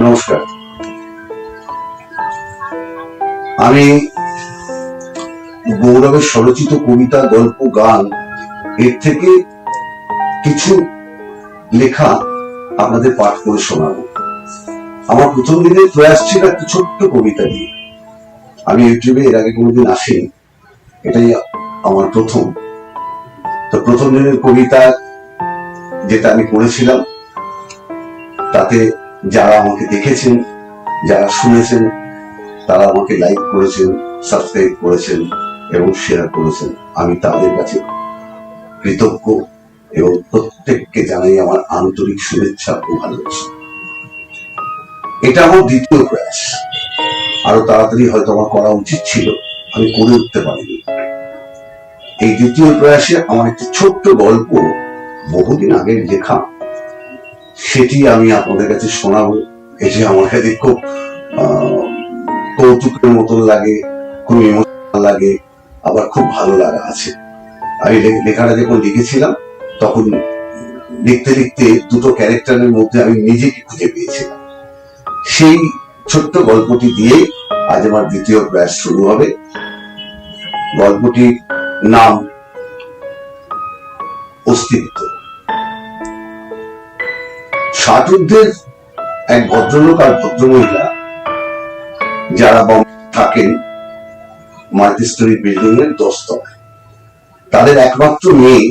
নমস্কার। আমি গৌরবের স্বরচিত কবিতা, গল্প, গান এর থেকে কিছু লেখা আপনাদের পাঠ করে শোনাবো। আমার প্রথম দিনের প্রয়াস ছিল একটা ছোট্ট কবিতা দিয়ে। আমি ইউটিউবে এর আগে কোনোদিন আসিনি, এটাই আমার প্রথম। তো প্রথম দিনের কবিতা যেটা আমি করেছিলাম, তাতে যারা আমাকে দেখেছেন, যারা শুনেছেন, তারা আমাকে লাইক করেছেন, সাবস্ক্রাইব করেছেন এবং শেয়ার করেছেন। আমি তাদের কাছে কৃতজ্ঞ এবং প্রত্যেককে জানাই আমার আন্তরিক শুভেচ্ছা ও ভালোবাসা। এটা আমার দ্বিতীয় প্রয়াস। আরো তাড়াতাড়ি হয়তো আমার করা উচিত ছিল, আমি করে উঠতে পারিনি। এই দ্বিতীয় প্রয়াসে আমার একটি ছোট্ট গল্প, বহুদিন আগের লেখা, সেটি আমি আপনাদের কাছে শোনাবো। এটি আমার কাছে খুব কৌতুকের মতন লাগে, খুব ইমোশনাল লাগে, আবার খুব ভালো লাগা আছে। আমি লেখাটা যখন লিখেছিলাম, তখন লিখতে লিখতে দুটো ক্যারেক্টারের মধ্যে আমি নিজেকে খুঁজে পেয়েছিলাম। সেই ছোট্ট গল্পটি দিয়ে আজ আমার দ্বিতীয় প্রয়াস শুরু হবে। গল্পটির নাম অস্তিত্ব। ষাটূর্ধ্বের এক ভদ্রলোক আর ভদ্রমহিলা, যারা বম্বে থাকেন মাল্টিস্টোরি বিল্ডিং এর 10 তলায়। তাদের একমাত্র মেয়ে,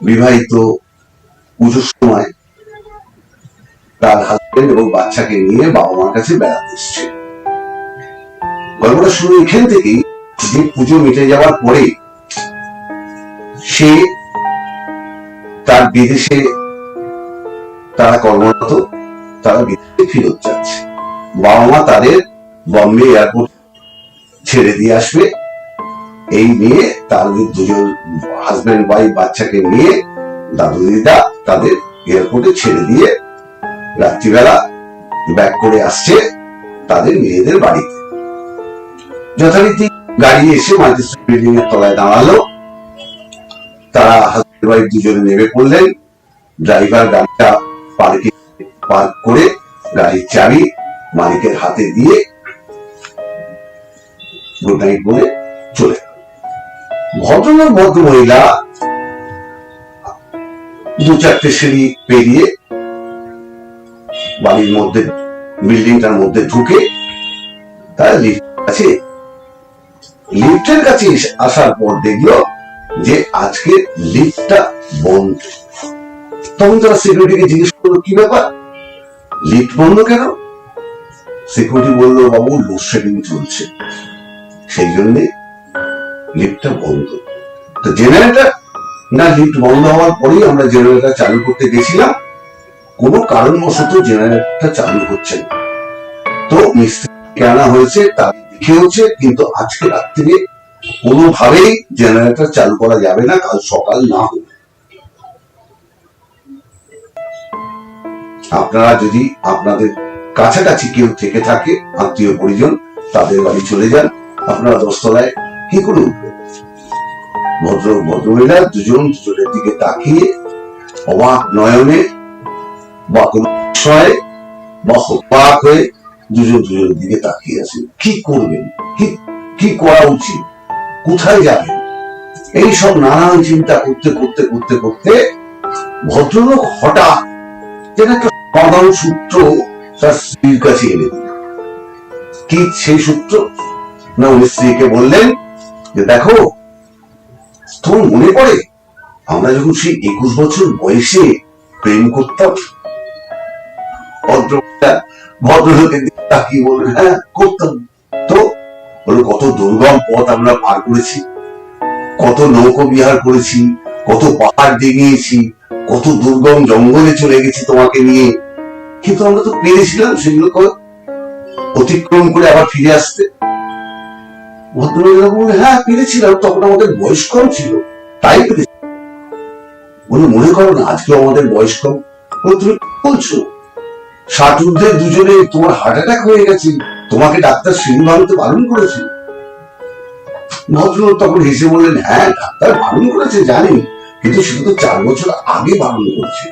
বিবাহিত, পুজোর সময় তার হাজবেন্ড এবং বাচ্চাকে নিয়ে বাবা মার কাছে বেড়াতে এসছে। গল্পটা শুরু এখান থেকেই যে পুজো মিটে যাওয়ার পরে সে তার বিদেশে, তারা কর্মরত, তারা বিদেশে ফেরত যাচ্ছে। বাবা মা তাদের বম্বে এয়ারপোর্ট ছেড়ে দিয়ে আসবে, এই নিয়ে তার দুজন হাজবেন্ড ওয়াইফ বাচ্চাকে নিয়ে দাদু দিদা তাদের এয়ারপোর্টে ছেড়ে দিয়ে রাত্রিবেলা ব্যাক করে আসছে তাদের মেয়েদের বাড়িতে। যথারীতি গাড়ি এসে মাল্টিস্টোরি বিল্ডিং এর তলায় দাঁড়ালো। তারা হাজবেন্ড ওয়াইফ দুজনে নেমে পড়লেন। ড্রাইভার গাড়িটা পার্ক করে গাড়ির চাবি মালিকের হাতে দিয়ে গুড নাইট বলে চলে গেল। ভদ্রলোক ভদ্রমহিলা 2-4টে সিঁড়ি পেরিয়ে বাড়ির মধ্যে, বিল্ডিংটার মধ্যে ঢুকে তারা লিফটের কাছে আসার পর দেখলো যে আজকে লিফটটা বন্ধ। তখন তারা সিকিউরিটিকে জিজ্ঞেস করলো, কি ব্যাপার, লিফট বন্ধ কেন? সিকিউরিটি বললো, বাবু লোডশেডিং চলছে, সেই জন্যে লিফটটা বন্ধ। তো জেনারেটর না, লিফট বন্ধ হওয়ার পরেই আমরা জেনারেটর চালু করতে গেছিলাম, কোনো কারণবশত জেনারেটরটা চালু হচ্ছে না। তো মিস্ত্রি আনা হয়েছে, তার দেখে হচ্ছে, কিন্তু আজকে রাত্রিরে কোনোভাবেই জেনারেটর চালু করা যাবে না, কাল সকাল না হবে। আপনারা যদি আপনাদের কাছাকাছি কেউ থেকে থাকে, আত্মীয় পরিজন, তাদের বাড়ি চলে যান। আপনারা 10 তলায় কি করে উঠবেন? ভদ্রমহিলা দুজনের দিকে তাকিয়ে অবাক নয়নে বা কোন বিষয়ে বা হবাক হয়ে দুজনের দিকে তাকিয়ে আছেন। কি করবেন, কি করা উচিত, কোথায় যাবেন, এই সব নানান চিন্তা করতে করতে করতে করতে ভদ্রলোক হঠাৎ যেন একটা সমাধান সূত্র তার স্ত্রীর কাছে এনে দিল। কি সেই সূত্র? না, উনি স্ত্রীকে বললেন যে, দেখো, তোমার মনে পড়ে আমরা যখন সেই 21 বছর বয়সে প্রেম করতাম? ভদ্রলোকের দিকে তাকিয়ে বললেন, হ্যাঁ করতাম তো। বলো, কত দুর্গম পথ আমরা পার করেছি, কত নৌকো বিহার করেছি, কত পাহাড় ডিঙিয়েছি, কত দুর্গম জঙ্গলে চলে গেছি তোমাকে নিয়ে, কিন্তু আমরা তো পেরেছিলাম সেগুলো অতিক্রম করে আবার ফিরে আসতে। ভদ্রমহিলা বললেন, হ্যাঁ পেরেছিলাম, তখন আমাদের বয়স কম ছিল, তাই পেরেছি। বলে, মনে করো না আজকে আমাদের বয়স কম? তুমি বলছো? ষাটূর্ধ্বের দুজনে তোমার হার্ট অ্যাটাক হয়ে গেছে, তোমাকে ডাক্তার সিঁড়ি ভাঙতে বারণ করেছে। ভদ্রলোক তখন হেসে বললেন, হ্যাঁ ডাক্তার বারণ করেছে জানি, কিন্তু সেটা তো 4 বছর আগে বারণ করেছে।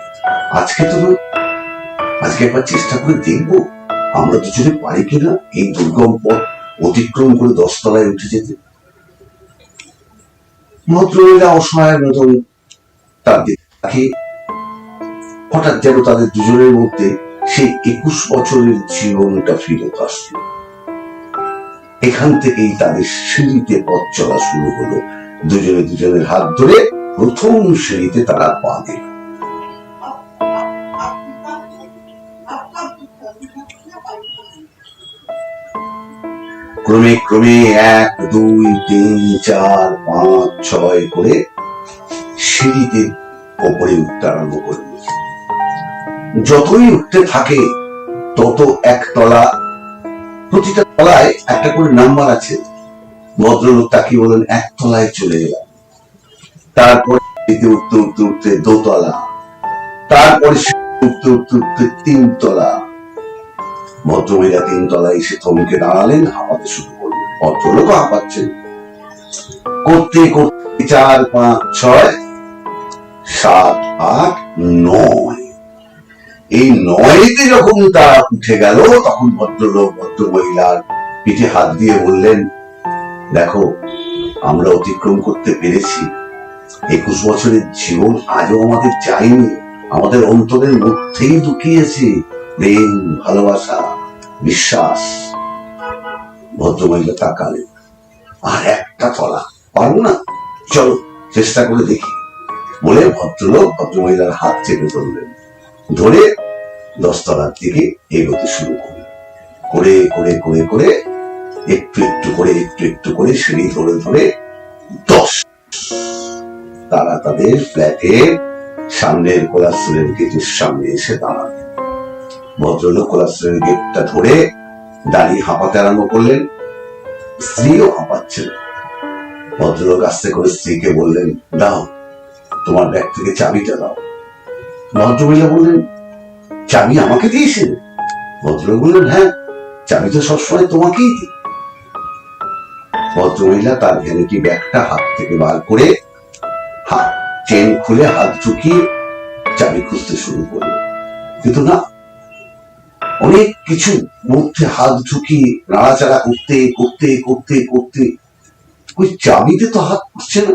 আজকে একবার চেষ্টা করে দেখবো আমরা দুজনে পারি কিনা এই দুর্গম পথ অতিক্রম করে 10 তলায় উঠে যেতে। ভদ্রমহিলা অসহায়ের মতন তার দিকে হঠাৎ যেন তাদের দুজনের মধ্যে সেই 21 বছরের জীবনটা ফিরত আসলো। এখান থেকেই তাদের সিঁড়িতে পথ চলা শুরু হলো। দুজনে দুজনের হাত ধরে প্রথম সিঁড়িতে তারা পা দিল। ক্রমে ক্রমে 1 2 3 4 5 6 করে সিঁড়িতে ওপরে উঠতে আরম্ভ করল। যতই উঠতে থাকে তত একতলা, প্রতিটা তলায় একটা করে নাম্বার আছে। ভদ্রলোক তাকে বলেন 1 তলায় চলে গেলাম। তারপরে উঠতে উঠতে উঠতে 2 তলা, তারপরে উঠতে উঠতে উঠতে 3 তলা। ভদ্রমহিলা 3 তলায় এসে থমকে দাঁড়ালেন, হাঁপাতে শুরু করলেন। ভদ্রলোক হাঁপাচ্ছেন। করতে করতে 4 5 6 7 8 9, এই 9তে যখন তারা উঠে গেল তখন ভদ্রলোক ভদ্রমহিলার পিঠে হাত দিয়ে বললেন, দেখো আমরা অতিক্রম করতে পেরেছি। 21 বছরের জীবন আজও আমাদের যায়নি, আমাদের অন্তরের মধ্যেই লুকিয়েছে প্রেম, ভালোবাসা, বিশ্বাস। ভদ্রমহিলা তাকালেন, আর একটা তলা পারবো না, চলো চেষ্টা করে দেখি বলে ভদ্রলোক ভদ্রমহিলার হাত চেপে ধরলেন। ধরে 10 তলার দিকে এগোতে শুরু করলেন। করে করে করে করে একটু একটু করে একটু একটু করে সিঁড়ি ধরে ধরে 10 তারা তাদের ফ্ল্যাটের সামনের কোলাশ্রমের গেটের সামনে এসে দাঁড়ালেন। ভদ্রলোক কোলাশ্রমের গেটটা ধরে দাঁড়িয়ে হাঁপাতে আরম্ভ করলেন। স্ত্রীও হাঁপাচ্ছেন। ভদ্রলোক আস্তে করে স্ত্রীকে বললেন, দাও তোমার ব্যাগ থেকে চাবিটা দাও। ভদ্রমহিলা বললেন, চাবি আমাকে দিয়েছেন? ভদ্রলোক বললেন, হ্যাঁ, চাবি তো সবসময় তোমাকেই দিই। ভদ্রমহিলা তার ভ্যানিটি ব্যাগটা হাত থেকে বার করে চেন খুলে হাত ঢুকিয়ে চাবি খুঁজতে শুরু করলেন। কিন্তু না, অনেক কিছু মধ্যে হাত ঢুকিয়ে নাড়াচাড়া করতে করতে করতে করতে ওই চাবিতে তো হাত পড়ছে না।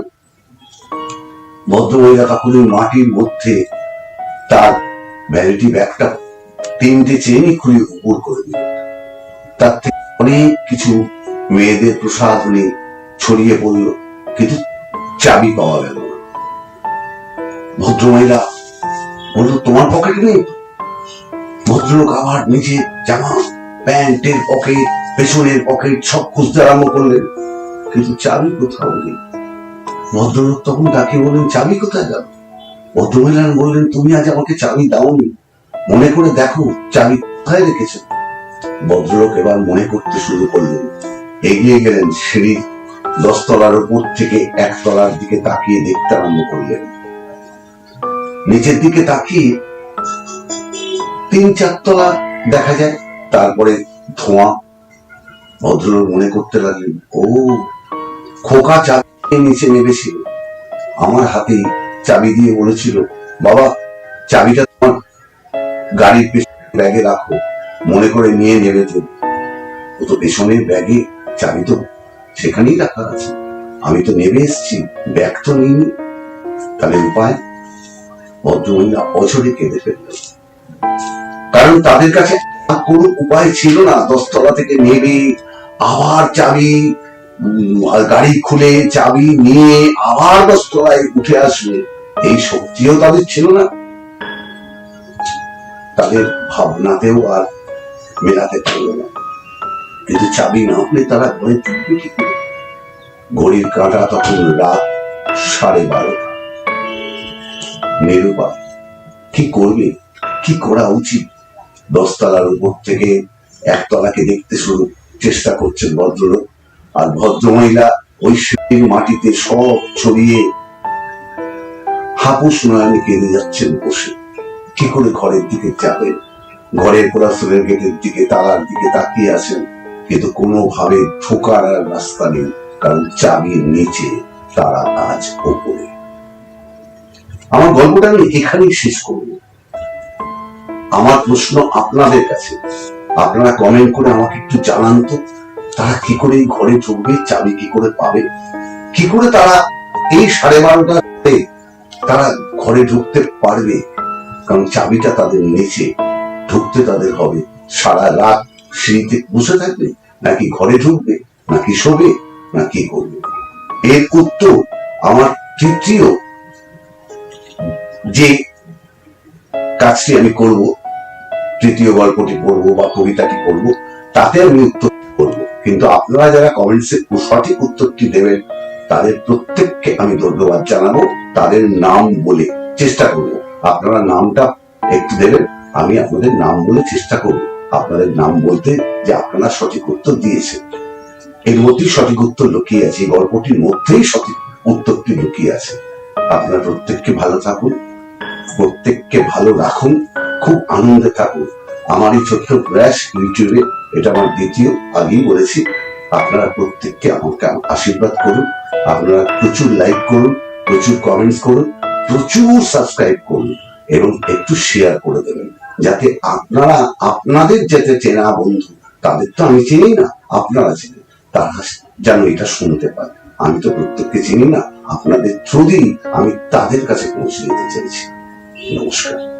ভদ্রমহিলা তখন মাটির মধ্যে তার ভ্যানিটি ব্যাগটা 3টে চেনই খুলে উপর করে দিল। তার থেকে অনেক কিছু মেয়েদের প্রসাধনী ছড়িয়ে পড়ল, কিন্তু চাবি পাওয়া গেল না। ভদ্রমহিলা বলল, তোমার পকেটে নেই? ভদ্রলোক আবার নিজের জামা, প্যান্টের পকেট, পেছনের পকেট সব খুঁজতে আরম্ভ করলেন, কিন্তু চাবি কোথাও নেই। ভদ্রলোক তখন তাকে বললেন, চাবি কোথায় গেল? ভদ্রমহিলা বললেন, তুমি আজ আমাকে চাবি দাওনি, মনে করে দেখো চাবি কোথায় রেখেছ। ভদ্রলোক এবার মনে করতে শুরু করলেন। এগিয়ে গেলেন, সিঁড়ির 10 তলার উপর থেকে 1 তলার দিকে তাকিয়ে দেখতে আরম্ভ করলেন। নিচের দিকে তাকিয়ে 3 4 তলা দেখা যায়, তারপরে ধোঁয়া। ভদ্রলোক মনে করতে লাগলেন, ও খোকা চাবি নিচে নেমেছিল, আমার হাতে চাবি দিয়ে বলেছিল, বাবা চাবিটা তোমার গাড়ির পেছনের ব্যাগে রাখো, মনে করে নিয়ে নেবে তো। ও তো পেছনের ব্যাগে চাবি তো সেখানেই রাখা আছে, আমি তো নেমে এসেছি, ব্যাগ তো নিইনি, তাহলে উপায়? ভদ্রমহিলা অঝরে কেঁদে ফেললেন, কারণ তাদের কাছে কোনো উপায় ছিল না। 10 তলা থেকে নেমে আবার চাবি, গাড়ি খুলে চাবি নিয়ে আবার 10 তলায় উঠে আসবে, এই শক্তিও তাদের ছিল না। তাদের ভাবনাতেও আর মেলাতে পারল না। কিন্তু চাবি না হলে তারা ঘরে থাকবে কি করে? ঘড়ির কাঁটা তখন রাত 12:30। নিরুপায়, কি করবে, কি করা উচিত? 10 তলার উপর থেকে 1 তলাকে দেখতে শুরু চেষ্টা করছেন ভদ্রলোক, আর ভদ্রমহিলা ওই সিঁড়ির মাটিতে সব ছড়িয়ে হাপুস নয়নে কেঁদে যাচ্ছেন বসে। কি করে ঘরের দিকে যাবেন? ঘরের কোলাশ্রমের গেটের দিকে, তালার দিকে তাকিয়ে আছেন, কিন্তু কোনোভাবে ঢোকার আর রাস্তা নেই, কারণ চাবির নিচে, তারা আজ ওপরে। আমার গল্পটা আমি এখানেই শেষ করব। আমার প্রশ্ন আপনাদের কাছে, আপনারা কমেন্ট করে আমাকে একটু জানান তো, তারা কি করে এই ঘরে ঢুকবে, চাবি কি করে পাবে, কি করে তারা এই 12:30টায় তারা ঘরে ঢুকতে পারবে? কারণ চাবিটা তাদের নিচে, ঢুকতে তাদের হবে সারা রাত সিঁড়িতে বসে থাকবে, নাকি ঘরে ঢুকবে, নাকি শোবে, না কি করবে? এর উত্তর আমার তৃতীয় যে কাজটি আমি করব, তৃতীয় গল্পটি পড়বো বা কবিতাটি পড়বো, তাতে আমি উত্তর করব। কিন্তু আপনারা যারা কমেন্টসে সঠিক উত্তরটি দেবেন তাদের প্রত্যেককে আমি ধন্যবাদ জানাবো, তাদের নাম বলে চেষ্টা করব। আপনারা নামটা একটু দেবেন, আমি আপনাদের নাম বলে চেষ্টা করব আপনাদের নাম বলতে, যে আপনারা সঠিক উত্তর দিয়েছেন। এর মধ্যেই সঠিক উত্তর লুকিয়ে আছে, এই গল্পটির মধ্যেই সঠিক উত্তরটি লুকিয়ে আছে। আপনারা প্রত্যেককে ভালো থাকুন, প্রত্যেককে ভালো রাখুন, খুব আনন্দে থাকুন। আমার এই ছোট্ট প্রয়াস ইউটিউবে, এটা আমার দ্বিতীয়, আগেই বলেছি। আপনারা প্রত্যেককে আমাকে আশীর্বাদ করুন, আপনারা প্রচুর লাইক করুন, প্রচুর কমেন্টস করুন, প্রচুর সাবস্ক্রাইব করুন এবং একটু শেয়ার করে দেবেন, যাতে আপনারা আপনাদের যেতে চেনা বন্ধু, তাদের তো আমি চিনি না, আপনারা চিনেন, তারা যেন এটা শুনতে পায়। আমি তো প্রত্যেককে চিনি না, আপনাদের থ্রু দিয়ে আমি তাদের কাছে পৌঁছে দিতে চাইছি। নমস্কার।